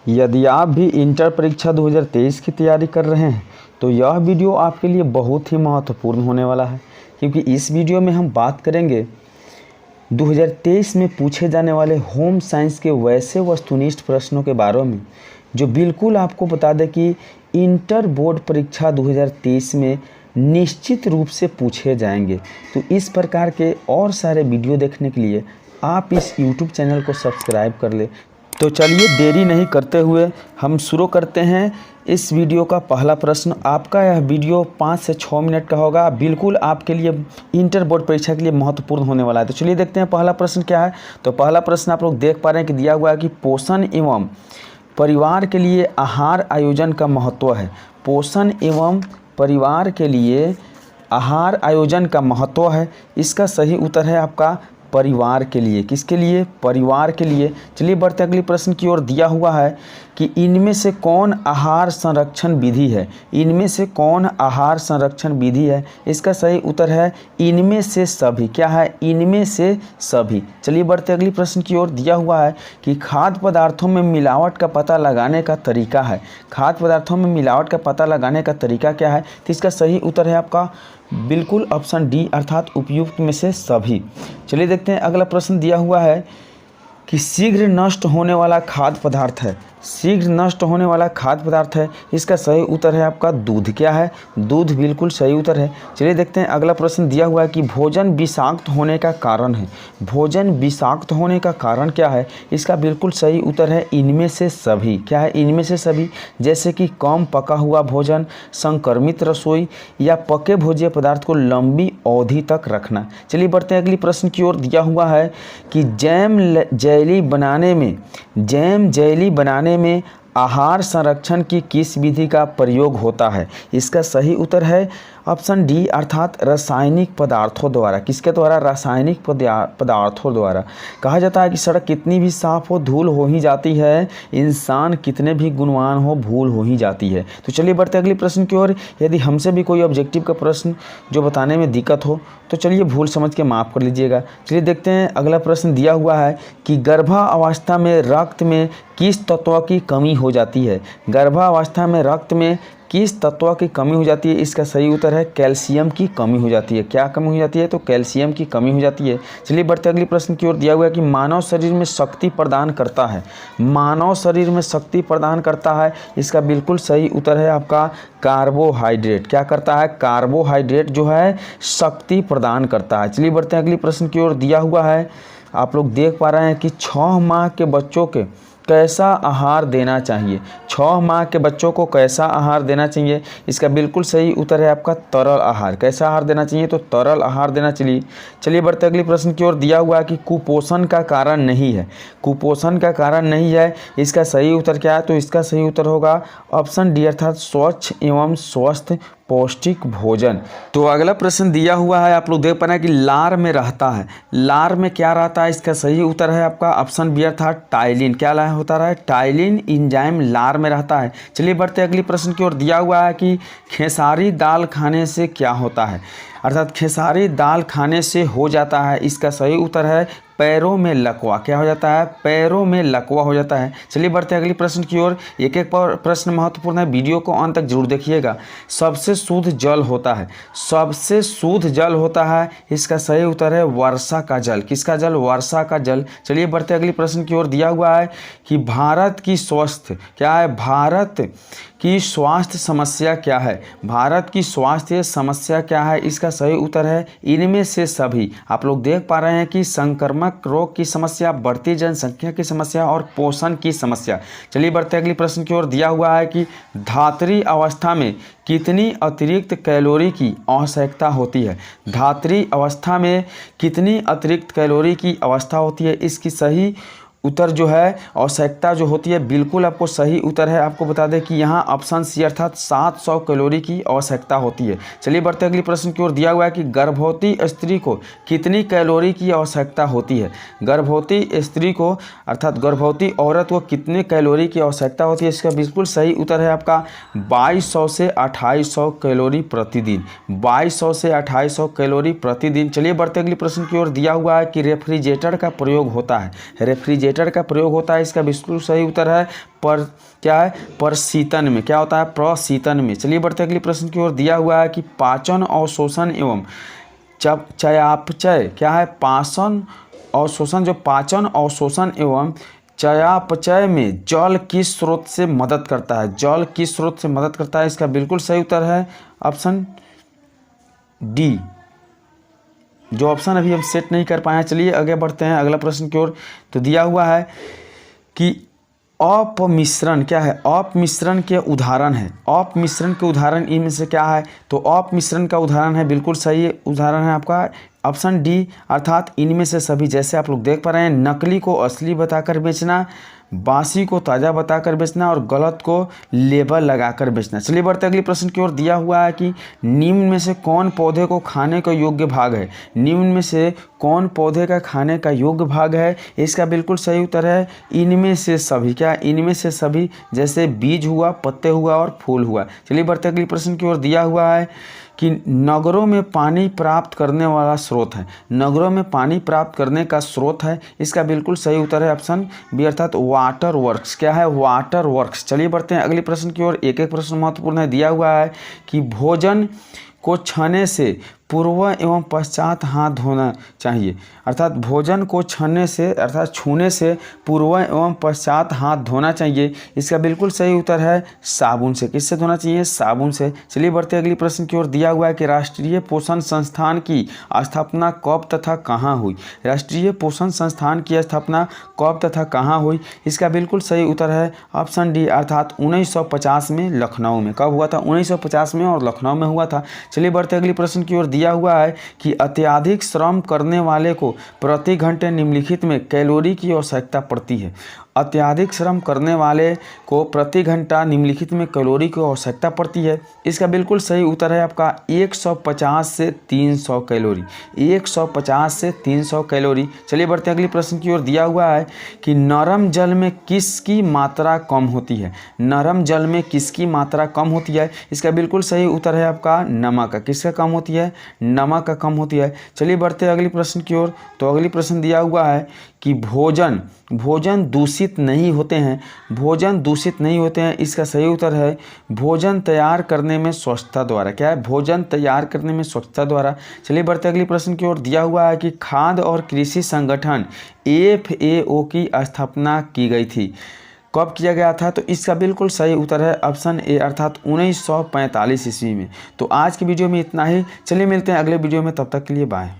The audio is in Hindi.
यदि आप भी इंटर परीक्षा 2023 की तैयारी कर रहे हैं तो यह वीडियो आपके लिए बहुत ही महत्वपूर्ण होने वाला है, क्योंकि इस वीडियो में हम बात करेंगे 2023 में पूछे जाने वाले होम साइंस के वैसे वस्तुनिष्ठ प्रश्नों के बारे में जो बिल्कुल आपको बता दें कि इंटर बोर्ड परीक्षा 2023 में निश्चित रूप से पूछे जाएंगे। तो इस प्रकार के और सारे वीडियो देखने के लिए आप इस YouTube चैनल को सब्सक्राइब कर ले। तो चलिए देरी नहीं करते हुए हम शुरू करते हैं इस वीडियो का पहला प्रश्न। आपका यह वीडियो 5 से 6 मिनट का होगा, बिल्कुल आपके लिए इंटर बोर्ड परीक्षा के लिए महत्वपूर्ण होने वाला है। तो चलिए देखते हैं पहला प्रश्न क्या है। तो पहला प्रश्न आप लोग देख पा रहे हैं कि दिया हुआ है कि पोषण एवं परिवार के लिए आहार आयोजन का महत्व है। पोषण एवं परिवार के लिए आहार आयोजन का महत्व है। इसका सही उत्तर है आपका परिवार के लिए। किसके लिए? परिवार के लिए। चलिए बढ़ते अगले प्रश्न की ओर। दिया हुआ है कि इनमें से कौन आहार संरक्षण विधि है। इनमें से कौन आहार संरक्षण विधि है? इसका सही उत्तर है इनमें से सभी। क्या है? इनमें से सभी। चलिए बढ़ते अगले प्रश्न की ओर। दिया हुआ है कि खाद्य पदार्थों में मिलावट का पता लगाने का तरीका है। खाद्य पदार्थों में मिलावट का पता लगाने का तरीका क्या है? तो इसका सही उत्तर है आपका बिल्कुल ऑप्शन डी, अर्थात उपयुक्त में से सभी। चलिए देखते हैं अगला प्रश्न। दिया हुआ है कि शीघ्र नष्ट होने वाला खाद्य पदार्थ है। शीघ्र नष्ट होने वाला खाद्य पदार्थ है। इसका सही उत्तर है आपका दूध। क्या है? दूध बिल्कुल सही उत्तर है। चलिए देखते हैं अगला प्रश्न। दिया हुआ है कि भोजन विषाक्त होने का कारण है। भोजन विषाक्त होने का कारण क्या है? इसका बिल्कुल सही उत्तर है इनमें से सभी। क्या है? इनमें से सभी। जैसे कि कम पका हुआ भोजन, संक्रमित रसोई या पके भोज्य पदार्थ को लंबी अवधि तक रखना। चलिए बढ़ते हैं अगली प्रश्न की ओर। दिया हुआ है कि जैम जेली बनाने में आहार संरक्षण की किस विधि का प्रयोग होता है? इसका सही उत्तर है ऑप्शन डी, अर्थात रासायनिक पदार्थों द्वारा। किसके द्वारा? रासायनिक पदार्थों द्वारा। कहा जाता है कि सड़क कितनी भी साफ हो धूल हो ही जाती है, इंसान कितने भी गुणवान हो भूल हो ही जाती है। तो चलिए बढ़ते अगले प्रश्न की ओर। यदि हमसे भी कोई ऑब्जेक्टिव का प्रश्न जो बताने में दिक्कत हो तो चलिए भूल समझ के माफ़ कर लीजिएगा। चलिए देखते हैं अगला प्रश्न। दिया हुआ है कि गर्भावस्था में रक्त में किस तत्व की कमी हो जाती है। गर्भावस्था में रक्त में किस तत्व की कमी हो जाती है? इसका सही उत्तर है कैल्शियम की कमी हो जाती है। क्या कमी हो जाती है? तो कैल्शियम की कमी हो जाती है। चलिए बढ़ते अगले प्रश्न की ओर। दिया हुआ है कि मानव शरीर में शक्ति प्रदान करता है। मानव शरीर में शक्ति प्रदान करता है। इसका बिल्कुल सही उत्तर है आपका कार्बोहाइड्रेट। क्या करता है? कार्बोहाइड्रेट जो है शक्ति प्रदान करता है। चलिए बढ़ते हैं अगले प्रश्न की ओर। दिया हुआ है, आप लोग देख पा रहे हैं कि 6 माह के बच्चों के कैसा आहार देना चाहिए। 6 माह के बच्चों को कैसा आहार देना चाहिए? इसका बिल्कुल सही उत्तर है आपका तरल आहार। कैसा आहार देना चाहिए? तो तरल आहार देना चाहिए। चलिए बढ़ते अगले प्रश्न की ओर। दिया हुआ है कि कुपोषण का कारण नहीं है। कुपोषण का कारण नहीं है। इसका सही उत्तर क्या है? तो इसका सही उत्तर होगा ऑप्शन डी, अर्थात स्वच्छ एवं स्वस्थ पौष्टिक भोजन। तो अगला प्रश्न दिया हुआ है, आप लोग देख पा रहे हैं कि लार में रहता है। लार में क्या रहता है? इसका सही उत्तर है आपका ऑप्शन बी, अर्थात टाइलिन। क्या होता है? टाइलिन एंजाइम लार में रहता है। चलिए बढ़ते अगले प्रश्न की ओर। दिया हुआ है कि खेसारी दाल खाने से क्या होता है, अर्थात खेसारी दाल खाने से हो जाता है। इसका सही उत्तर है पैरों में लकवा। क्या हो जाता है? पैरों में लकवा हो जाता है। चलिए बढ़ते अगले प्रश्न की ओर। एक एक प्रश्न महत्वपूर्ण है, वीडियो को अंत तक जरूर देखिएगा। सबसे शुद्ध जल होता है। सबसे शुद्ध जल होता है। इसका सही उत्तर है वर्षा का जल। किसका जल? वर्षा का जल। चलिए बढ़ते अगले प्रश्न की ओर। दिया हुआ है कि भारत की स्वास्थ्य क्या है? भारत की स्वास्थ्य समस्या क्या है? भारत की स्वास्थ्य समस्या क्या है? इसका सही उत्तर है इनमें से सभी। आप लोग देख पा रहे हैं कि संक्रामक रोग की समस्या, बढ़ती जनसंख्या की समस्या और पोषण की समस्या। चलिए बढ़ते अगले प्रश्न की ओर। दिया हुआ है कि धात्री अवस्था में कितनी अतिरिक्त कैलोरी की आवश्यकता होती है। धात्री अवस्था में कितनी अतिरिक्त कैलोरी की अवस्था होती है? इसकी सही उत्तर जो है आवश्यकता जो होती है बिल्कुल आपको सही उत्तर है। आपको बता दें कि यहाँ ऑप्शन सी, अर्थात 700 कैलोरी की आवश्यकता होती है। चलिए बढ़ते अगले प्रश्न की ओर। दिया हुआ है कि गर्भवती स्त्री को कितनी कैलोरी की आवश्यकता होती है। गर्भवती स्त्री को, अर्थात गर्भवती औरत को कितने कैलोरी की आवश्यकता होती है? इसका बिल्कुल सही उत्तर है आपका 2200 से 2800 कैलोरी प्रतिदिन। 2200 से 2800 कैलोरी प्रतिदिन। चलिए बढ़ते अगले प्रश्न की ओर। दिया हुआ है कि रेफ्रिजरेटर का प्रयोग होता है। रेफ्रिजरेटर रेफ्रिजरेटर का प्रयोग होता है, इसका बिल्कुल सही उत्तर है क्या है प्रशीतन में। क्या होता है प्रशीतन में। चलिए बढ़ते अगले प्रश्न की ओर। दिया हुआ है कि पाचन अवशोषण एवं चयापचय क्या है पाचन अवशोषण, जो पाचन अवशोषण एवं चयापचय में जल किस स्रोत से मदद करता है, जल किस स्रोत से मदद करता है, इसका बिल्कुल सही उत्तर है ऑप्शन डी, जो ऑप्शन अभी हम सेट नहीं कर पाए हैं। चलिए आगे बढ़ते हैं अगला प्रश्न की ओर। तो दिया हुआ है कि अपमिश्रण क्या है, अपमिश्रण के उदाहरण है, अपमिश्रण के उदाहरण इनमें से क्या है, तो अपमिश्रण का उदाहरण है बिल्कुल सही उदाहरण है आपका ऑप्शन डी, अर्थात इनमें से सभी। जैसे आप लोग देख पा रहे हैं, नकली को असली बताकर बेचना, बासी को ताज़ा बताकर बेचना और गलत को लेबल लगाकर बेचना। चलिए बढ़ते अगले प्रश्न की ओर। दिया हुआ है कि निम्न में से कौन पौधे को खाने का योग्य भाग है, निम्न में से कौन पौधे का खाने का योग्य भाग है, इसका बिल्कुल सही उत्तर है इनमें से सभी। क्या इनमें से सभी, जैसे बीज हुआ, पत्ते हुआ और फूल हुआ। चलिए बढ़ते अगले प्रश्न की ओर। दिया हुआ है कि नगरों में पानी प्राप्त करने वाला स्रोत है, नगरों में पानी प्राप्त करने का स्रोत है, इसका बिल्कुल सही उत्तर है ऑप्शन बी, अर्थात वाटर वर्क्स। क्या है वाटर वर्क्स। चलिए बढ़ते हैं अगले प्रश्न की ओर। एक एक प्रश्न महत्वपूर्ण है। दिया हुआ है कि भोजन को छाने से पूर्व एवं पश्चात हाथ धोना चाहिए, अर्थात भोजन को छाने से अर्थात छूने से पूर्व एवं पश्चात हाथ धोना चाहिए, इसका बिल्कुल सही उत्तर है साबुन से। किससे धोना चाहिए, साबुन से। चलिए बढ़ते अगली प्रश्न की ओर। दिया हुआ है कि राष्ट्रीय पोषण संस्थान की स्थापना कब तथा कहाँ हुई, राष्ट्रीय पोषण संस्थान की स्थापना कब तथा कहाँ हुई, इसका बिल्कुल सही उत्तर है ऑप्शन डी, अर्थात 1950 में लखनऊ में। कब हुआ था, 1950 में और लखनऊ में हुआ था। चलिए बढ़ते अगली प्रश्न की ओर। दिया हुआ है कि अत्यधिक श्रम करने वाले को प्रति घंटे निम्नलिखित में कैलोरी की आवश्यकता पड़ती है, अत्यधिक श्रम करने वाले को प्रति घंटा निम्नलिखित में कैलोरी की आवश्यकता पड़ती है, इसका बिल्कुल सही उत्तर है आपका 150 से 300 कैलोरी, 150 से 300 कैलोरी। चलिए बढ़ते अगले प्रश्न की ओर। दिया हुआ है कि नरम जल में किसकी मात्रा कम होती है, नरम जल में किसकी मात्रा कम होती है, इसका बिल्कुल सही उत्तर है आपका नमक का। किसका कम होती है, नमक का कम होती है। चलिए बढ़ते अगले प्रश्न की ओर। तो अगली प्रश्न दिया हुआ है कि भोजन दूषित नहीं होते हैं, भोजन दूषित नहीं होते हैं, इसका सही उत्तर है भोजन तैयार करने में स्वच्छता द्वारा। क्या है, भोजन तैयार करने में स्वच्छता द्वारा। चलिए बढ़ते अगली प्रश्न की ओर। दिया हुआ है कि खाद्य और कृषि संगठन FAO की स्थापना की गई थी, कब किया गया था, तो इसका बिल्कुल सही उत्तर है ऑप्शन ए, अर्थात 1945 ईस्वी में। तो आज की वीडियो में इतना ही। चलिए मिलते हैं अगले वीडियो में, तब तक के लिए बाय।